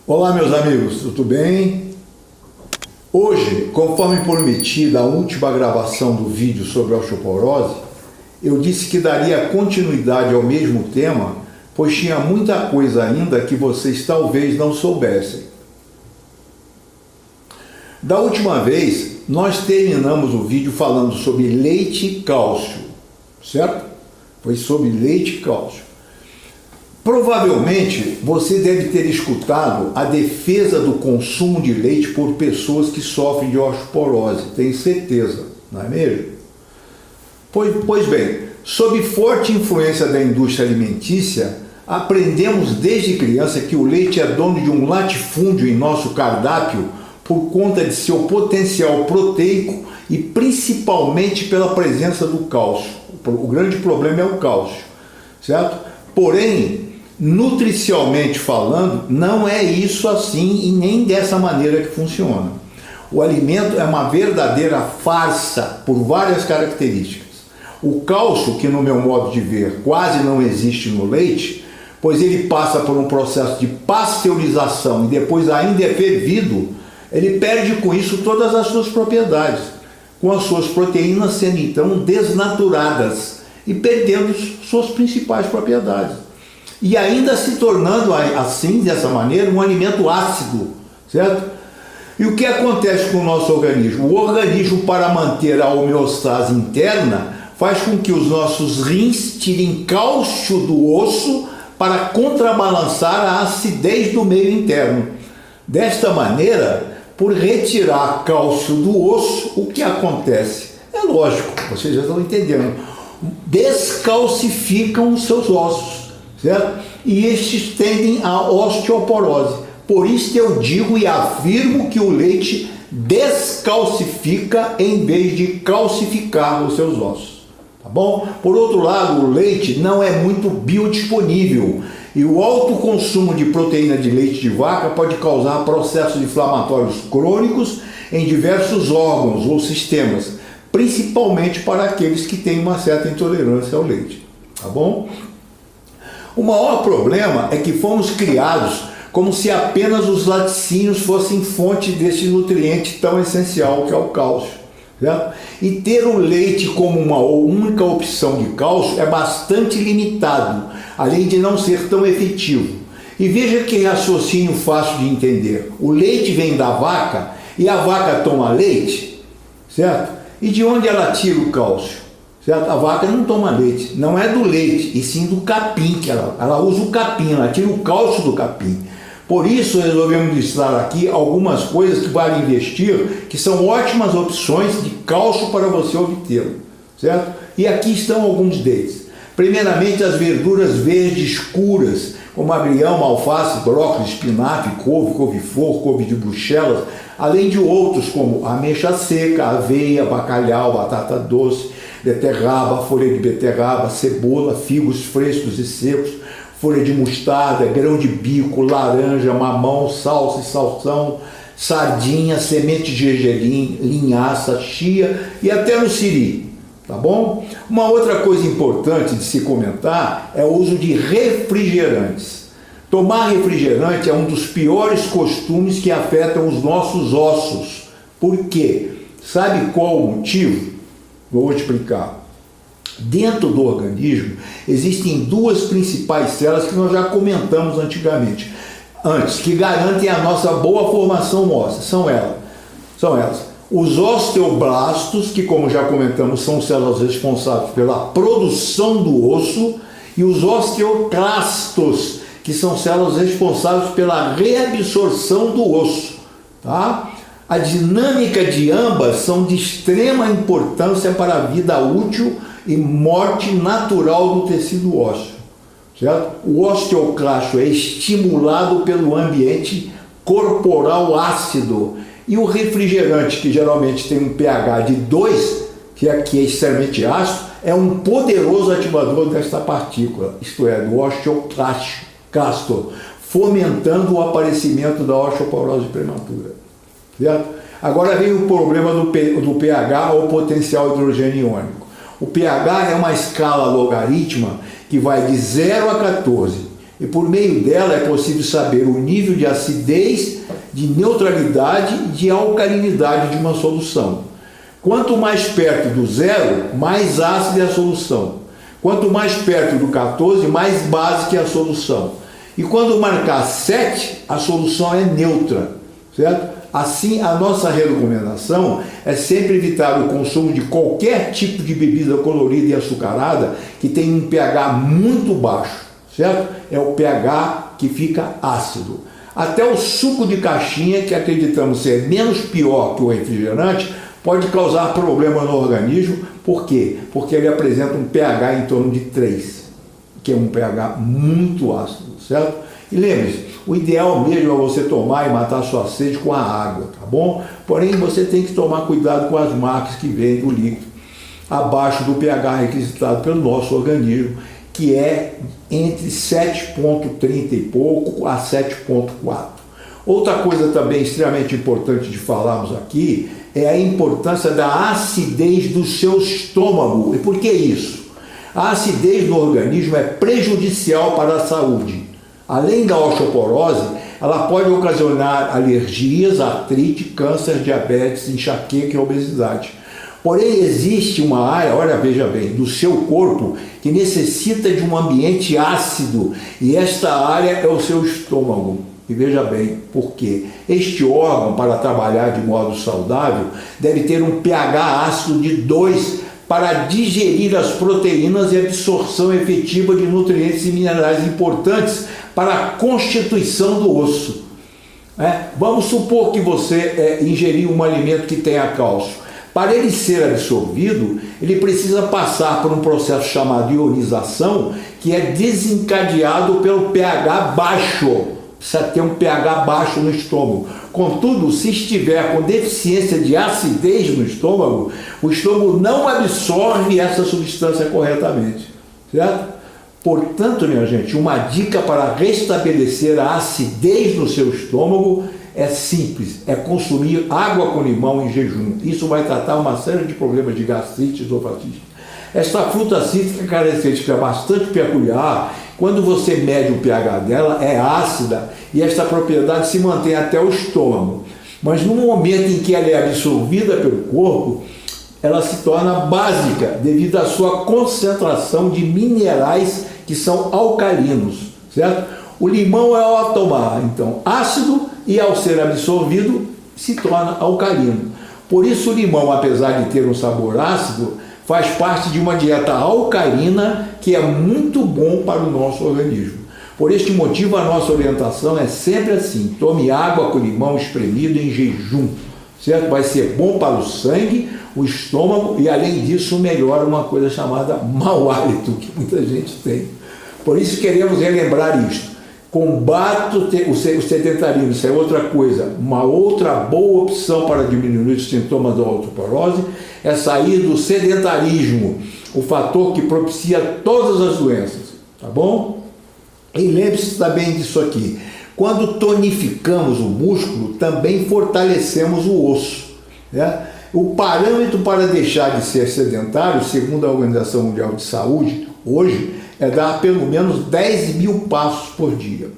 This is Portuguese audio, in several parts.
Olá, meus amigos, tudo bem? Hoje, conforme prometi da última gravação do vídeo sobre a osteoporose, eu disse que daria continuidade ao mesmo tema, pois tinha muita coisa ainda que vocês talvez não soubessem. Da última vez, nós terminamos o vídeo falando sobre leite e cálcio, certo? Foi sobre leite e cálcio. Provavelmente você deve ter escutado a defesa do consumo de leite por pessoas que sofrem de osteoporose, tenho certeza, não é mesmo? Pois bem, sob forte influência da indústria alimentícia, aprendemos desde criança que o leite é dono de um latifúndio em nosso cardápio por conta de seu potencial proteico e principalmente pela presença do cálcio. O grande problema é o cálcio, certo? Porém, nutricionalmente falando, não é isso assim e nem dessa maneira que funciona. O alimento é uma verdadeira farsa por várias características. O cálcio, que no meu modo de ver quase não existe no leite, pois ele passa por um processo de pasteurização e depois ainda é fervido, ele perde com isso todas as suas propriedades, com as suas proteínas sendo então desnaturadas e perdendo suas principais propriedades. E ainda se tornando assim, dessa maneira, um alimento ácido, certo? E o que acontece com o nosso organismo? O organismo, para manter a homeostase interna, faz com que os nossos rins tirem cálcio do osso para contrabalançar a acidez do meio interno. Desta maneira, por retirar cálcio do osso, o que acontece? É lógico, vocês já estão entendendo. Descalcificam os seus ossos, certo? E estes tendem à osteoporose. Por isso eu digo e afirmo que o leite descalcifica em vez de calcificar os seus ossos, tá bom? Por outro lado, o leite não é muito biodisponível e o alto consumo de proteína de leite de vaca pode causar processos inflamatórios crônicos em diversos órgãos ou sistemas, principalmente para aqueles que têm uma certa intolerância ao leite, tá bom? O maior problema é que fomos criados como se apenas os laticínios fossem fonte desse nutriente tão essencial que é o cálcio, certo? E ter o leite como uma única opção de cálcio é bastante limitado, além de não ser tão efetivo. E veja que raciocínio fácil de entender. O leite vem da vaca e a vaca toma leite, certo? E de onde ela tira o cálcio? Certo? A vaca não toma leite, não é do leite, e sim do capim, que ela usa o capim, ela tira o cálcio do capim. Por isso resolvemos listar aqui algumas coisas que vale investir, que são ótimas opções de cálcio para você obtê-lo, certo? E aqui estão alguns deles. Primeiramente, as verduras verdes escuras, como agrião, alface, brócolis, espinafre, couve-flor, couve de Bruxelas, além de outros como ameixa seca, aveia, bacalhau, batata doce, beterraba, folha de beterraba, cebola, figos frescos e secos, folha de mostarda, grão de bico, laranja, mamão, salsa e salsão, sardinha, semente de gergelim, linhaça, chia e até no siri, tá bom? Uma outra coisa importante de se comentar é o uso de refrigerantes. Tomar refrigerante é um dos piores costumes que afetam os nossos ossos. Por quê? Sabe qual o motivo? Vou explicar. Dentro do organismo existem duas principais células que nós já comentamos antes, que garantem a nossa boa formação óssea. São elas. Os osteoblastos, que como já comentamos são células responsáveis pela produção do osso, e os osteoclastos, que são células responsáveis pela reabsorção do osso, tá? A dinâmica de ambas são de extrema importância para a vida útil e morte natural do tecido ósseo, certo? O osteoclasto é estimulado pelo ambiente corporal ácido e o refrigerante, que geralmente tem um pH de 2, que aqui é extremamente ácido, é um poderoso ativador desta partícula, isto é, do osteoclasto, fomentando o aparecimento da osteoporose prematura. Certo? Agora vem o problema do pH ou potencial hidrogênio iônico. O pH é uma escala logarítmica que vai de 0 a 14. E por meio dela é possível saber o nível de acidez, de neutralidade e de alcalinidade de uma solução. Quanto mais perto do zero, mais ácida é a solução. Quanto mais perto do 14, mais básica é a solução. E quando marcar 7, a solução é neutra, certo? Assim, a nossa recomendação é sempre evitar o consumo de qualquer tipo de bebida colorida e açucarada que tenha um pH muito baixo, certo? É o pH que fica ácido. Até o suco de caixinha, que acreditamos ser menos pior que o refrigerante, pode causar problema no organismo. Por quê? Porque ele apresenta um pH em torno de 3, que é um pH muito ácido, certo? E lembre-se, o ideal mesmo é você tomar e matar sua sede com a água, tá bom? Porém, você tem que tomar cuidado com as marcas que vendem o líquido abaixo do pH requisitado pelo nosso organismo, que é entre 7,30 e pouco a 7,4. Outra coisa também extremamente importante de falarmos aqui é a importância da acidez do seu estômago. E por que isso? A acidez no organismo é prejudicial para a saúde. Além da osteoporose, ela pode ocasionar alergias, artrite, câncer, diabetes, enxaqueca e obesidade. Porém, existe uma área, olha, veja bem, do seu corpo que necessita de um ambiente ácido, e esta área é o seu estômago. E veja bem, por quê? Este órgão, para trabalhar de modo saudável, deve ter um pH ácido de 2 para digerir as proteínas e absorção efetiva de nutrientes e minerais importantes para a constituição do osso. Vamos supor que você ingeriu um alimento que tenha cálcio. Para ele ser absorvido, ele precisa passar por um processo chamado ionização, que é desencadeado pelo pH baixo. Precisa ter um pH baixo no estômago. Contudo, se estiver com deficiência de acidez no estômago, o estômago não absorve essa substância corretamente, certo? Portanto, minha gente, uma dica para restabelecer a acidez no seu estômago é simples, é consumir água com limão em jejum. Isso vai tratar uma série de problemas de gastrite e esofagite. Esta fruta cítrica característica é bastante peculiar. Quando você mede o pH dela, é ácida e esta propriedade se mantém até o estômago. Mas no momento em que ela é absorvida pelo corpo, ela se torna básica devido à sua concentração de minerais que são alcalinos, certo? O limão é ao tomar, então, ácido, e ao ser absorvido, se torna alcalino. Por isso o limão, apesar de ter um sabor ácido, faz parte de uma dieta alcalina que é muito bom para o nosso organismo. Por este motivo, a nossa orientação é sempre assim: tome água com limão espremido em jejum, certo? Vai ser bom para o sangue, o estômago e, além disso, melhora uma coisa chamada mau hálito, que muita gente tem. Por isso queremos relembrar isto. Combate o sedentarismo, isso é outra coisa. Uma outra boa opção para diminuir os sintomas da osteoporose é sair do sedentarismo, o fator que propicia todas as doenças, tá bom? E lembre-se também disso aqui: quando tonificamos o músculo, também fortalecemos o osso, né? O parâmetro para deixar de ser sedentário, segundo a Organização Mundial de Saúde, hoje, é dar pelo menos 10.000 passos por dia.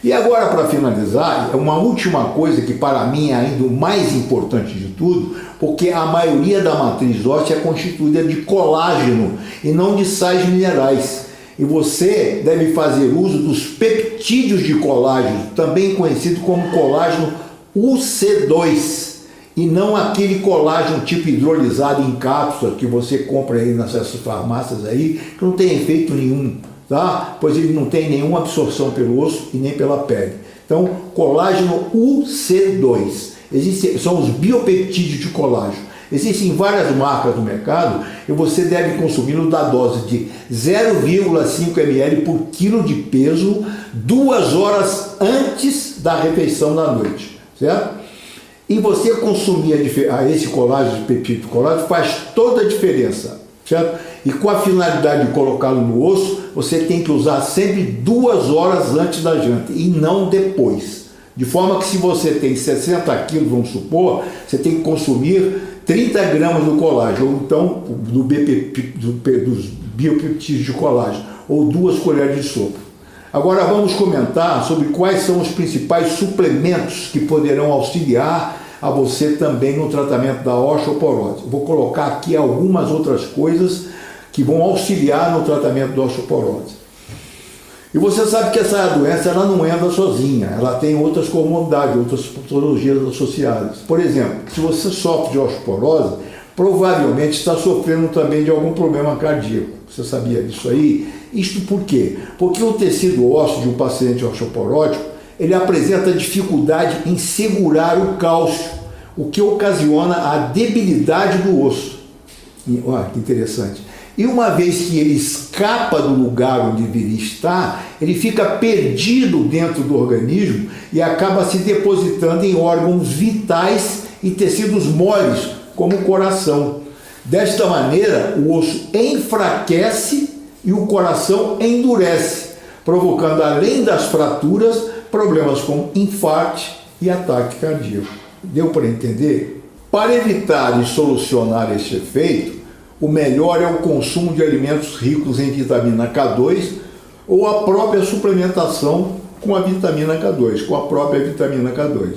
E agora, para finalizar, uma última coisa que para mim é ainda o mais importante de tudo, porque a maioria da matriz óssea é constituída de colágeno e não de sais minerais. E você deve fazer uso dos peptídeos de colágeno, também conhecido como colágeno UC2, e não aquele colágeno tipo hidrolisado em cápsula que você compra aí nessas farmácias aí, que não tem efeito nenhum, tá? Pois ele não tem nenhuma absorção pelo osso e nem pela pele. Então, colágeno UC2. São os biopeptídeos de colágeno. Existem várias marcas no mercado e você deve consumi-lo da dose de 0,5 ml por quilo de peso 2 horas antes da refeição da noite, certo? E você consumir esse colágeno, de peptídeo de colágeno, faz toda a diferença, certo? E com a finalidade de colocá-lo no osso, você tem que usar sempre 2 horas antes da janta e não depois. De forma que se você tem 60 quilos, vamos supor, você tem que consumir 30 gramas do colágeno, ou então dos biopeptídeos de colágeno, ou 2 colheres de sopa. Agora vamos comentar sobre quais são os principais suplementos que poderão auxiliar a você também no tratamento da osteoporose. Vou colocar aqui algumas outras coisas que vão auxiliar no tratamento da osteoporose. E você sabe que essa doença ela não anda sozinha, ela tem outras comorbidades, outras patologias associadas. Por exemplo, se você sofre de osteoporose, provavelmente está sofrendo também de algum problema cardíaco. Você sabia disso aí? Isto por quê? Porque o tecido ósseo de um paciente osteoporótico, ele apresenta dificuldade em segurar o cálcio, o que ocasiona a debilidade do osso. Olha que interessante. E uma vez que ele escapa do lugar onde deveria estar, ele fica perdido dentro do organismo e acaba se depositando em órgãos vitais e tecidos moles, como o coração. Desta maneira, o osso enfraquece e o coração endurece, provocando, além das fraturas, problemas como infarto e ataque cardíaco. Deu para entender? Para evitar e solucionar este efeito, o melhor é o consumo de alimentos ricos em vitamina K2 ou a própria suplementação com a vitamina K2, com a própria vitamina K2.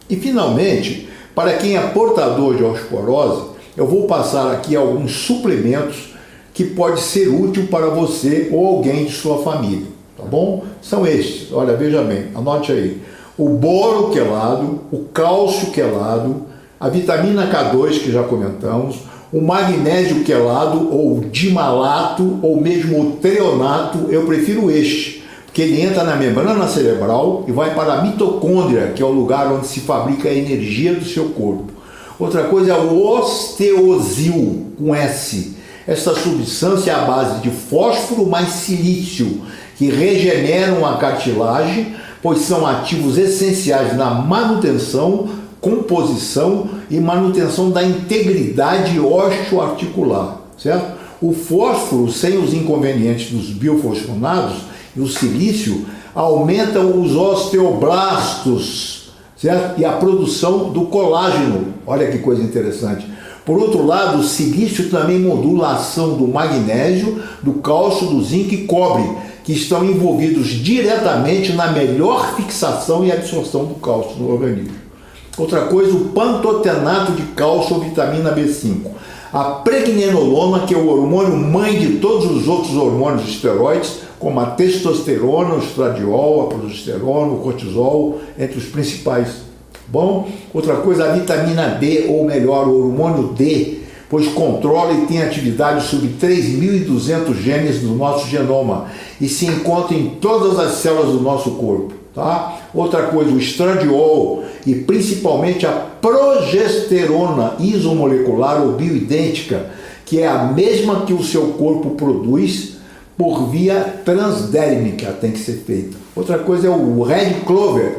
E finalmente, para quem é portador de osteoporose, eu vou passar aqui alguns suplementos que pode ser útil para você ou alguém de sua família, tá bom? São estes, olha, veja bem, anote aí. O boro quelado, o cálcio quelado, a vitamina K2 que já comentamos, o magnésio quelado ou dimalato ou mesmo o treonato, eu prefiro este, porque ele entra na membrana cerebral e vai para a mitocôndria, que é o lugar onde se fabrica a energia do seu corpo. Outra coisa é o osteosil, com S. Essa substância é a base de fósforo mais silício, que regeneram a cartilagem, pois são ativos essenciais na manutenção, composição e manutenção da integridade osteoarticular, certo? O fósforo, sem os inconvenientes dos biofosfonados, e o silício, aumentam os osteoblastos, certo? E a produção do colágeno. Olha que coisa interessante. Por outro lado, o silício também modula a ação do magnésio, do cálcio, do zinco e cobre, que estão envolvidos diretamente na melhor fixação e absorção do cálcio no organismo. Outra coisa, o pantotenato de cálcio ou vitamina B5. A pregnenolona, que é o hormônio mãe de todos os outros hormônios esteroides, como a testosterona, o estradiol, a progesterona, o cortisol, entre os principais. Bom, outra coisa, a vitamina D, ou melhor, o hormônio D, pois controla e tem atividade sobre 3.200 genes do nosso genoma e se encontra em todas as células do nosso corpo. Tá? Outra coisa, o estradiol e principalmente a progesterona isomolecular ou bioidêntica, que é a mesma que o seu corpo produz por via transdérmica, tem que ser feita. Outra coisa é o red clover,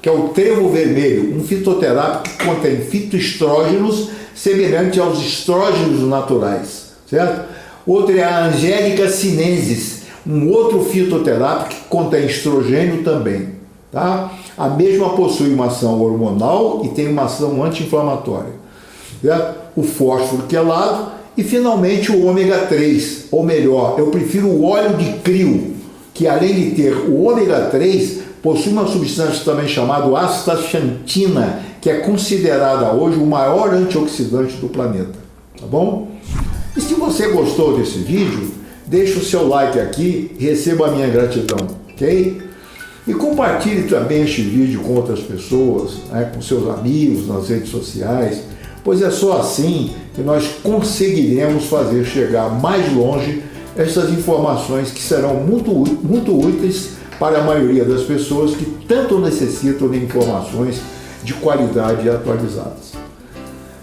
que é o trevo vermelho, um fitoterápico que contém fitoestrógenos semelhante aos estrógenos naturais, certo? Outra é a Angelica sinensis, um outro fitoterápico que contém estrogênio também, tá? A mesma possui uma ação hormonal e tem uma ação anti-inflamatória, certo? O fósforo quelado e finalmente o ômega 3, ou melhor, eu prefiro o óleo de crio, que além de ter o ômega 3, possui uma substância também chamada astaxantina, que é considerada hoje o maior antioxidante do planeta, tá bom? E se você gostou desse vídeo, deixe o seu like aqui e receba a minha gratidão, ok? E compartilhe também este vídeo com outras pessoas, né, com seus amigos nas redes sociais, pois é só assim que nós conseguiremos fazer chegar mais longe essas informações que serão muito úteis para a maioria das pessoas que tanto necessitam de informações de qualidade e atualizadas.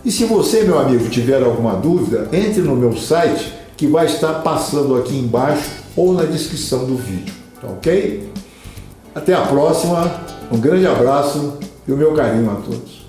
E se você, meu amigo, tiver alguma dúvida, entre no meu site que vai estar passando aqui embaixo ou na descrição do vídeo, tá ok? Até a próxima, um grande abraço e o meu carinho a todos.